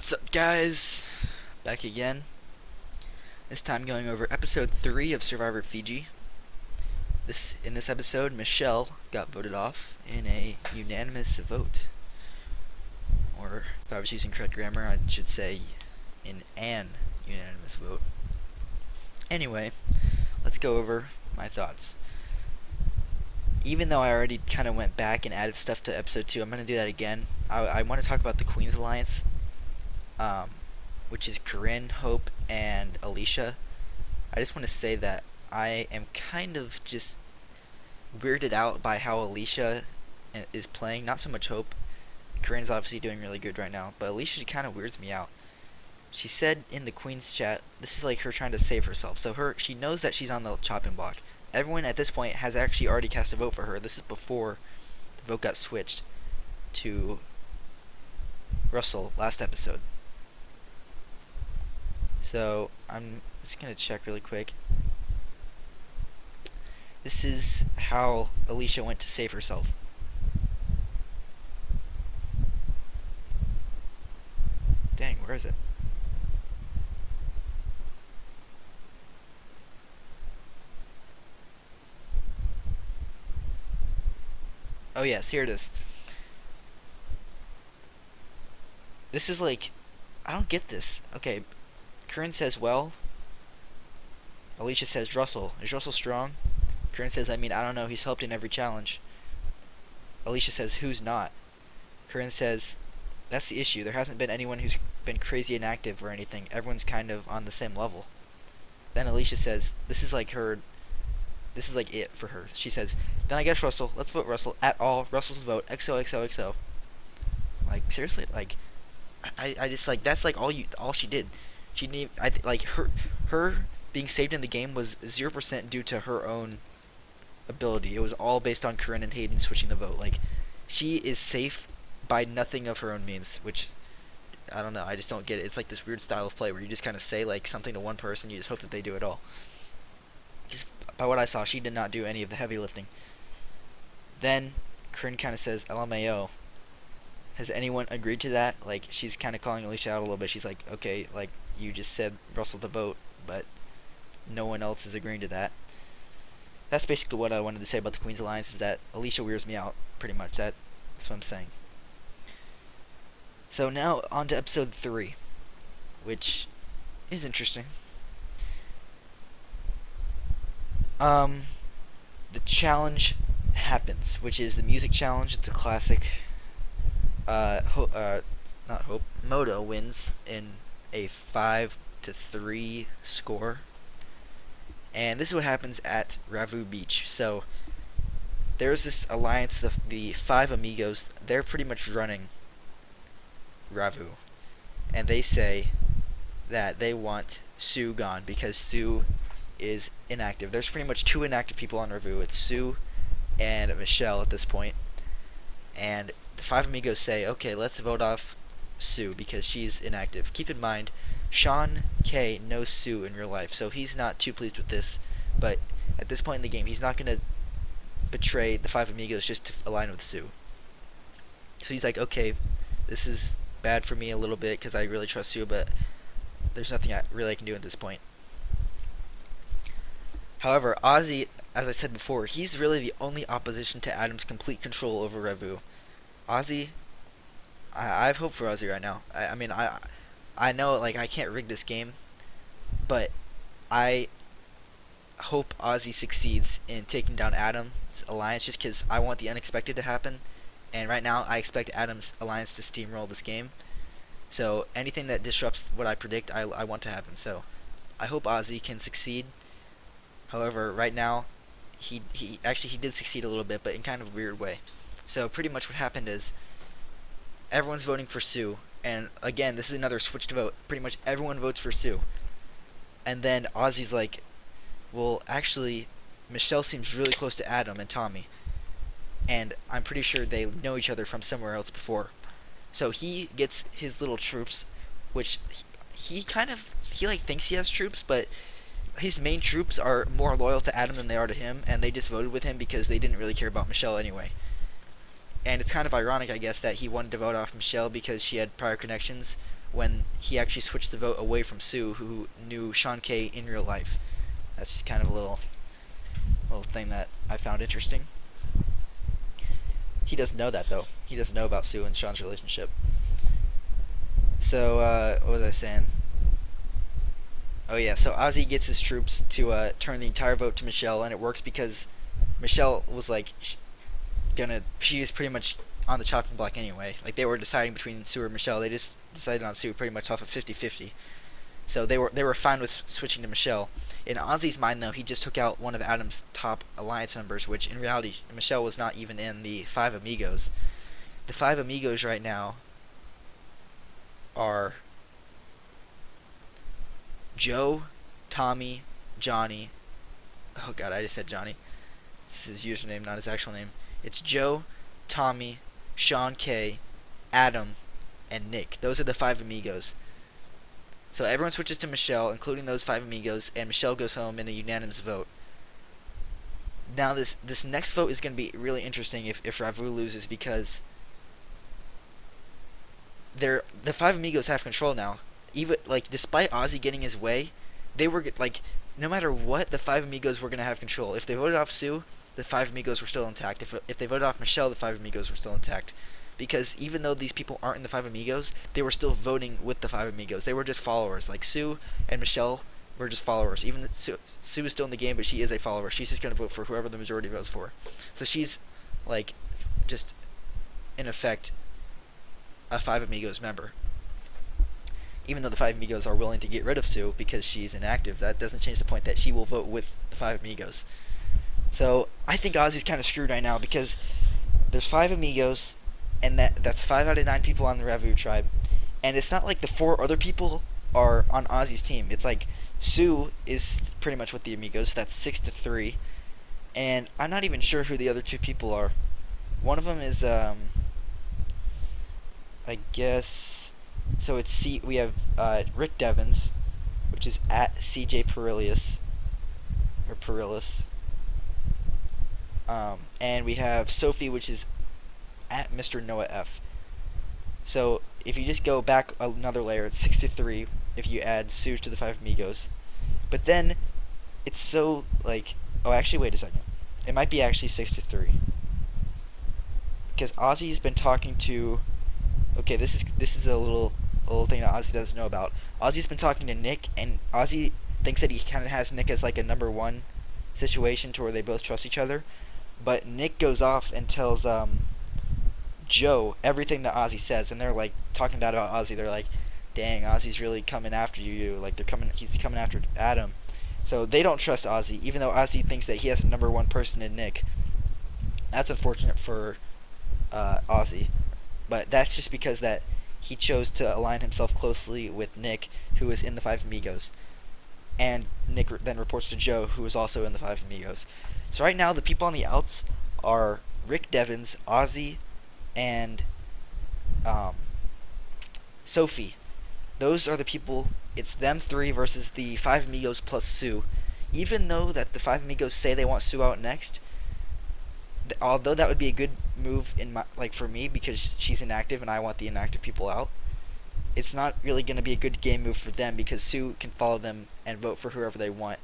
What's up, guys? Back again. This time going over episode 3 of Survivor Fiji. In this episode, Michelle got voted off in a unanimous vote. Or, if I was using correct grammar, I should say in an unanimous vote. Anyway, let's go over my thoughts. Even though I already kind of went back and added stuff to episode 2, I'm going to do that again. I want to talk about the Queen's Alliance. Which is Corinne, Hope, and Alicia. I just want to say that I am kind of just weirded out by how Alicia is playing. Not so much Hope. Corinne's obviously doing really good right now, but Alicia kind of weirds me out. She said in the Queen's chat, this is like her trying to save herself. So she knows that she's on the chopping block. Everyone at this point has actually already cast a vote for her. This is before the vote got switched to Russell last episode. So, I'm just going to check really quick. This is how Alicia went to save herself. Dang, where is it? Oh yes, here it is. This is like, I don't get this. Okay, Corinne says, well. Alicia says, Russell. Is Russell strong? Corinne says, I don't know. He's helped in every challenge. Alicia says, who's not? Corinne says, that's the issue. There hasn't been anyone who's been crazy inactive or anything. Everyone's kind of on the same level. Then Alicia says, this is like it for her. She says, then I guess Russell. Let's vote Russell at all. Russell's vote. XOXOXO. Like, seriously? Like, I just, like, that's like all she did. She didn't her being saved in the game was 0% due to her own ability. It was all based on Corinne and Hayden switching the vote. Like, she is safe by nothing of her own means, which I don't know. I just don't get it. It's like this weird style of play where you just kind of say like something to one person, you just hope that they do it all. Just by what I saw, she did not do any of the heavy lifting. Then Corinne kind of says, LMAO. Has anyone agreed to that? Like, she's kind of calling Alicia out a little bit. She's like, okay, like, you just said Russell to vote, but no one else is agreeing to that. That's basically what I wanted to say about the Queen's Alliance, is that Alicia weirds me out, pretty much. That's what I'm saying. So now, on to episode 3, which is interesting. The challenge happens, which is the music challenge. It's a classic. Not Hope. Moto wins in a 5-3 score. And this is what happens at Ravu Beach. So, there's this alliance, the 5 amigos. They're pretty much running Ravu. And they say that they want Sue gone because Sue is inactive. There's pretty much 2 inactive people on Ravu. It's Sue and Michelle at this point. And the 5 amigos say, okay, let's vote off Sue because she's inactive. Keep in mind, Sean K knows Sue in real life, so he's not too pleased with this. But at this point in the game, he's not going to betray the 5 amigos just to align with Sue. So he's like, okay, this is bad for me a little bit because I really trust Sue, but there's nothing I can do at this point. However, Ozzy, as I said before, he's really the only opposition to Adam's complete control over Ravu. Ozzy, I have hope for Ozzy right now. I know, like, I can't rig this game, but I hope Ozzy succeeds in taking down Adam's alliance just because I want the unexpected to happen. And right now, I expect Adam's alliance to steamroll this game. So anything that disrupts what I predict, I want to happen. So I hope Ozzy can succeed. However, right now, he did succeed a little bit, but in kind of a weird way. So pretty much what happened is everyone's voting for Sue. And again, this is another switched vote. Pretty much everyone votes for Sue. And then Ozzy's like, well, actually, Michelle seems really close to Adam and Tommy. And I'm pretty sure they know each other from somewhere else before. So he gets his little troops, which he thinks he has troops, but his main troops are more loyal to Adam than they are to him, and they just voted with him because they didn't really care about Michelle anyway. And it's kind of ironic, I guess, that he wanted to vote off Michelle because she had prior connections, when he actually switched the vote away from Sue, who knew Sean K in real life. That's just kind of a little thing that I found interesting. He doesn't know that though. He doesn't know about Sue and Sean's relationship. So what was I saying? Oh yeah, so Ozzy gets his troops to turn the entire vote to Michelle, and it works because Michelle was like she is pretty much on the chopping block anyway. Like they were deciding between Sue or Michelle. They just decided on Sue pretty much off of 50-50. So they were fine with switching to Michelle. In Ozzy's mind though, he just took out one of Adam's top alliance members, which in reality Michelle was not even in the Five Amigos. The Five Amigos right now are Joe, Tommy, Johnny. Oh god, I just said Johnny. This is his username, not his actual name. It's Joe, Tommy, Sean K, Adam, and Nick. Those are the Five Amigos. So everyone switches to Michelle, including those Five Amigos, and Michelle goes home in a unanimous vote. Now this next vote is going to be really interesting if Ravu loses, because the Five Amigos have control now. Even like despite Ozzy getting his way, they were like no matter what, the Five Amigos were going to have control. If they voted off Sue, the Five Amigos were still intact. If they voted off Michelle, the Five Amigos were still intact. Because even though these people aren't in the Five Amigos, they were still voting with the Five Amigos. They were just followers. Like Sue and Michelle were just followers. Even Sue is still in the game, but she is a follower. She's just going to vote for whoever the majority votes for. So she's like just in effect a Five Amigos member. Even though the Five Amigos are willing to get rid of Sue because she's inactive, that doesn't change the point that she will vote with the Five Amigos. So I think Ozzy's kind of screwed right now because there's Five Amigos, and that's 5 out of 9 people on the Ravu tribe. And it's not like the 4 other people are on Ozzy's team. It's like Sue is pretty much with the Amigos, so that's 6-3. And I'm not even sure who the other 2 people are. One of them is, I guess, so it's we have Rick Devens, which is at CJ Perillius, or Perillis. And we have Sophie, which is at Mr. Noah F. So if you just go back another layer, it's 6-3 if you add Sue to the Five Amigos. But then it's so like, oh actually wait a second, it might be actually 6-3 because Ozzy's been talking to. Okay, this is a little thing that Ozzy doesn't know about. Ozzy's been talking to Nick, and Ozzy thinks that he kind of has Nick as like a number 1 situation to where they both trust each other. But Nick goes off and tells Joe everything that Ozzy says, and they're like talking bad about Ozzy. They're like, "Dang, Ozzy's really coming after you. Like he's coming after Adam." So they don't trust Ozzy, even though Ozzy thinks that he has a number 1 person in Nick. That's unfortunate for Ozzy, but that's just because that he chose to align himself closely with Nick, who is in the Five Amigos, and Nick then reports to Joe, who is also in the Five Amigos. So right now, the people on the outs are Rick Devens, Ozzy, and Sophie. Those are the people. It's them 3 versus the Five Amigos plus Sue. Even though that the Five Amigos say they want Sue out next, although that would be a good move in my for me because she's inactive and I want the inactive people out, it's not really going to be a good game move for them because Sue can follow them and vote for whoever they want.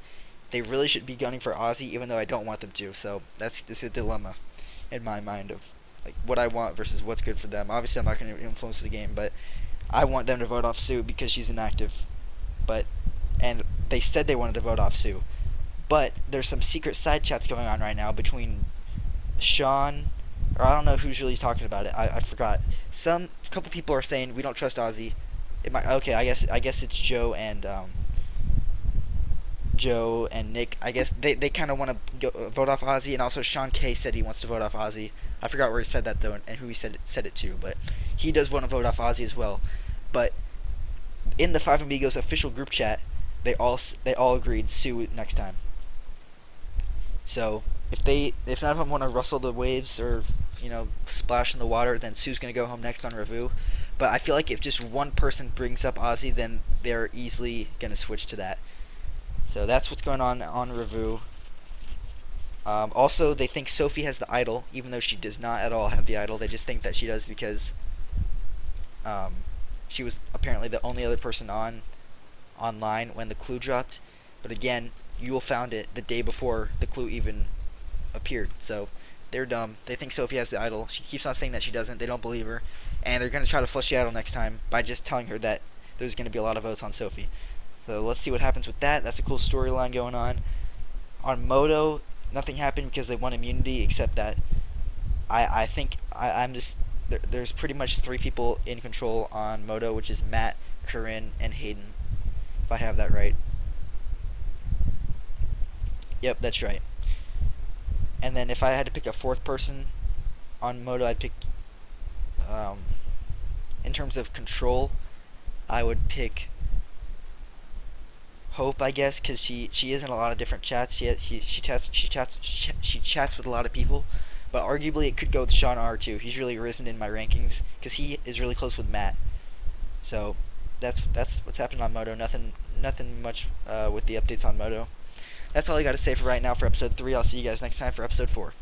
They really should be gunning for Ozzy, even though I don't want them to. So that's a dilemma in my mind of like what I want versus what's good for them. Obviously, I'm not going to influence the game, but I want them to vote off Sue because she's inactive. And they said they wanted to vote off Sue, but there's some secret side chats going on right now between Sean, or I don't know who's really talking about it. I forgot. A couple people are saying we don't trust Ozzy. It might okay. I guess it's Joe and Nick. I guess they kind of want to vote off Ozzy, and also Sean K said he wants to vote off Ozzy. I forgot where he said that though, and who he said it to, but he does want to vote off Ozzy as well. But in the Five Amigos official group chat, they all agreed Sue next time. So if none of them want to rustle the waves or splash in the water, then Sue's gonna go home next on Ravu. But I feel like if just one person brings up Ozzy, then they're easily gonna switch to that. So that's what's going on Ravu. Also, they think Sophie has the idol, even though she does not at all have the idol. They just think that she does because she was apparently the only other person online when the clue dropped. But again, Yule found it the day before the clue even appeared. So they're dumb. They think Sophie has the idol. She keeps on saying that she doesn't. They don't believe her, and they're gonna try to flush the idol next time by just telling her that there's gonna be a lot of votes on Sophie. So let's see what happens with that. That's a cool storyline going on. On Moto, nothing happened because they won immunity, except that I think I'm just there's pretty much three people in control on Moto, which is Matt, Corinne, and Hayden. If I have that right. Yep, that's right. And then if I had to pick a fourth person on Moto, I'd pick um, in terms of control, I would pick Hope, I guess, because she is in a lot of different chats. She chats with a lot of people, but arguably it could go with Sean R too. He's really risen in my rankings because he is really close with Matt. So that's what's happened on Moto. Nothing much with the updates on Moto. That's all I got to say for right now for episode 3. I'll see you guys next time for episode 4.